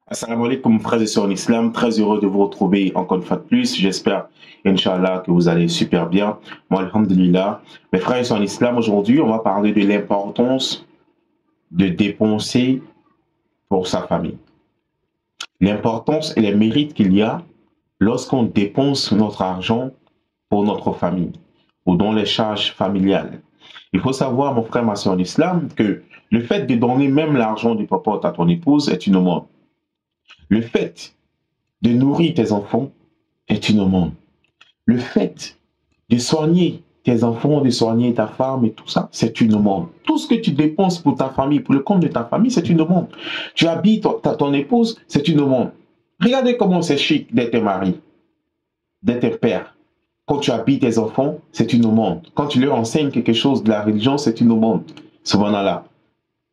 Assalamu alaikum, frères et sœurs en islam. Très heureux de vous retrouver encore une fois de plus. J'espère, Inch'Allah, que vous allez super bien. Moi, alhamdulillah. Mes frères et sœurs en islam, aujourd'hui, on va parler de l'importance de dépenser pour sa famille. L'importance et les mérites qu'il y a lorsqu'on dépense notre argent pour notre famille ou dans les charges familiales. Il faut savoir, mon frère, ma sœur en islam, que le fait de donner même l'argent du papa à ton épouse est une aumône. Le fait de nourrir tes enfants est une aumône. Le fait de soigner tes enfants, de soigner ta femme et tout ça, c'est une aumône. Tout ce que tu dépenses pour ta famille, pour le compte de ta famille, c'est une aumône. Tu habilles ton épouse, c'est une aumône. Regardez comment c'est chic d'être mari, d'être père. Quand tu habilles tes enfants, c'est une aumône. Quand tu leur enseignes quelque chose de la religion, c'est une aumône. Subhanallah.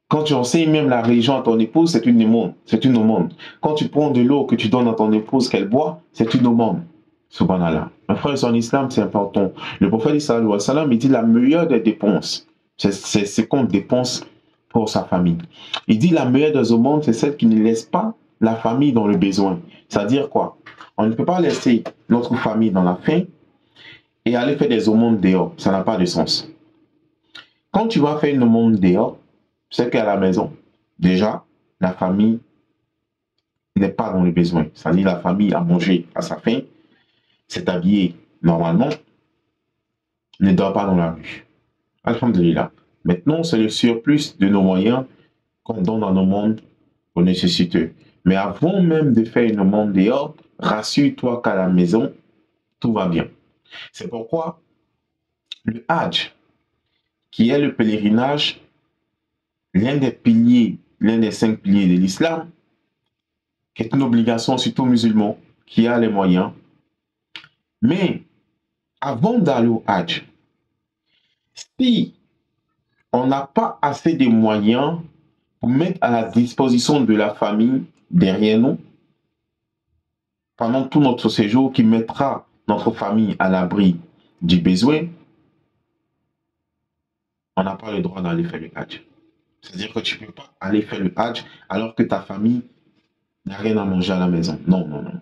Quand tu enseignes même la religion à ton épouse, c'est une aumône. C'est une aumône. Quand tu prends de l'eau que tu donnes à ton épouse qu'elle boit, c'est une aumône. Subhanallah. Mes frères, en islam, c'est important. Le prophète sallallahu alayhi wa sallam, il dit la meilleure des dépenses, c'est ce qu'on dépense pour sa famille. Il dit la meilleure des aumônes, c'est celle qui ne laisse pas la famille dans le besoin. C'est-à-dire quoi? On ne peut pas laisser notre famille dans la faim et aller faire des aumônes dehors. Ça n'a pas de sens. Quand tu vas faire une aumône dehors, c'est qu'à la maison, déjà, la famille n'est pas dans le besoin. C'est-à-dire la famille a mangé à sa faim, s'est habillée normalement, ne dort pas dans la rue. Alhamdulillah. Maintenant, c'est le surplus de nos moyens qu'on donne dans nos mondes aux nécessiteux. Mais avant même de faire une aumône dehors, rassure-toi qu'à la maison, tout va bien. C'est pourquoi le Hajj, qui est le pèlerinage, l'un des piliers, l'un des 5 piliers de l'islam, qui est une obligation surtout musulman, qui a les moyens. Mais avant d'aller au Hajj, si on n'a pas assez de moyens pour mettre à la disposition de la famille derrière nous, pendant tout notre séjour, qui mettra notre famille à l'abri du besoin, on n'a pas le droit d'aller faire le Hajj. C'est-à-dire que tu ne peux pas aller faire le Hajj alors que ta famille n'a rien à manger à la maison. Non, non, non.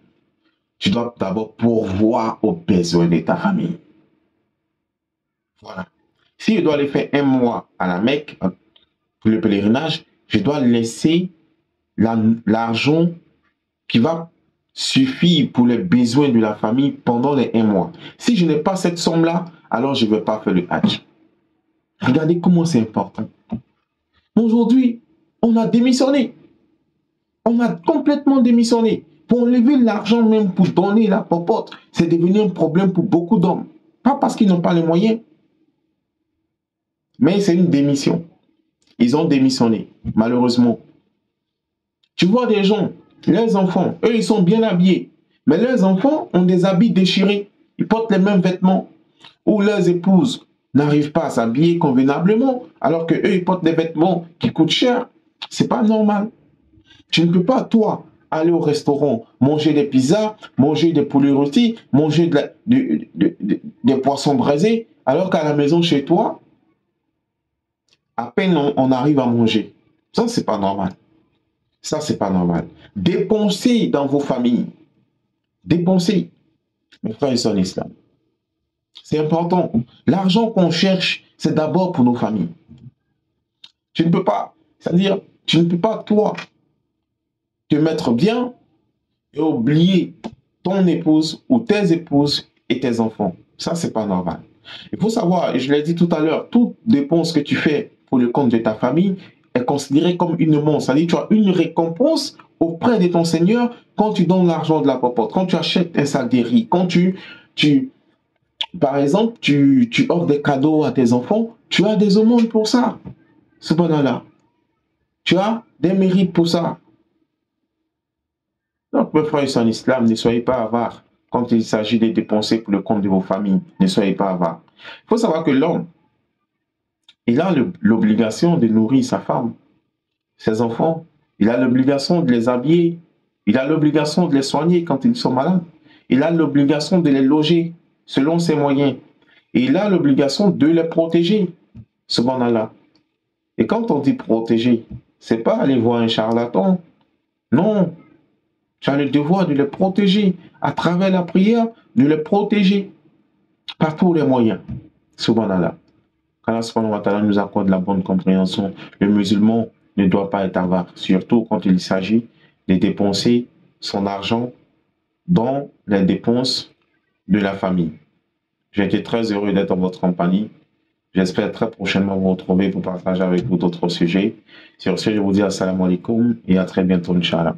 Tu dois d'abord pourvoir aux besoins de ta famille. Voilà. Si je dois aller faire un mois à la Mecque pour le pèlerinage, je dois laisser l'argent qui va suffire pour les besoins de la famille pendant les 1 mois. Si je n'ai pas cette somme-là, alors je ne vais pas faire le Hajj. Regardez comment c'est important. Aujourd'hui, on a démissionné. On a complètement démissionné. Pour enlever l'argent même pour donner la popote, c'est devenu un problème pour beaucoup d'hommes. Pas parce qu'ils n'ont pas les moyens, mais c'est une démission. Ils ont démissionné, malheureusement. Tu vois des gens, leurs enfants, eux, ils sont bien habillés. Mais leurs enfants ont des habits déchirés. Ils portent les mêmes vêtements. Ou leurs épouses n'arrivent pas à s'habiller convenablement, alors qu'eux, ils portent des vêtements qui coûtent cher. C'est pas normal. Tu ne peux pas, toi, aller au restaurant, manger des pizzas, manger des poulets rôtis, manger des poissons braisés, alors qu'à la maison, chez toi, à peine on arrive à manger. Ça, c'est pas normal. Ça, c'est pas normal. Dépensez dans vos familles. Dépensez. Mes frères et sœurs en islam. C'est important. L'argent qu'on cherche, c'est d'abord pour nos familles. Tu ne peux pas, c'est-à-dire, tu ne peux pas, toi, te mettre bien et oublier ton épouse ou tes épouses et tes enfants. Ça, c'est pas normal. Il faut savoir, et je l'ai dit tout à l'heure, toute dépense que tu fais pour le compte de ta famille est considérée comme une aumône. C'est-à-dire tu as une récompense auprès de ton Seigneur quand tu donnes l'argent de la popote, quand tu achètes un sac de riz, quand par exemple, tu offres des cadeaux à tes enfants, tu as des aumônes pour ça. Subhanallah. Tu as des mérites pour ça. Donc, mes frères en islam, ne soyez pas avares. Quand il s'agit de dépenser pour le compte de vos familles, ne soyez pas avares. Il faut savoir que l'homme, il a l'obligation de nourrir sa femme, ses enfants. Il a l'obligation de les habiller. Il a l'obligation de les soigner quand ils sont malades. Il a l'obligation de les loger selon ses moyens. Et il a l'obligation de les protéger. Subhanallah. Et quand on dit protéger, c'est pas aller voir un charlatan. Non. Tu as le devoir de les protéger à travers la prière, de les protéger par tous les moyens. Subhanallah. Qu'Allah subhanahu wa ta'ala nous accorde la bonne compréhension. Le musulman ne doit pas être avare, surtout quand il s'agit de dépenser son argent dans les dépenses de la famille. J'ai été très heureux d'être en votre compagnie. J'espère très prochainement vous retrouver pour partager avec vous d'autres sujets. Sur ce, je vous dis assalamu alaikum et à très bientôt, Inch'Allah.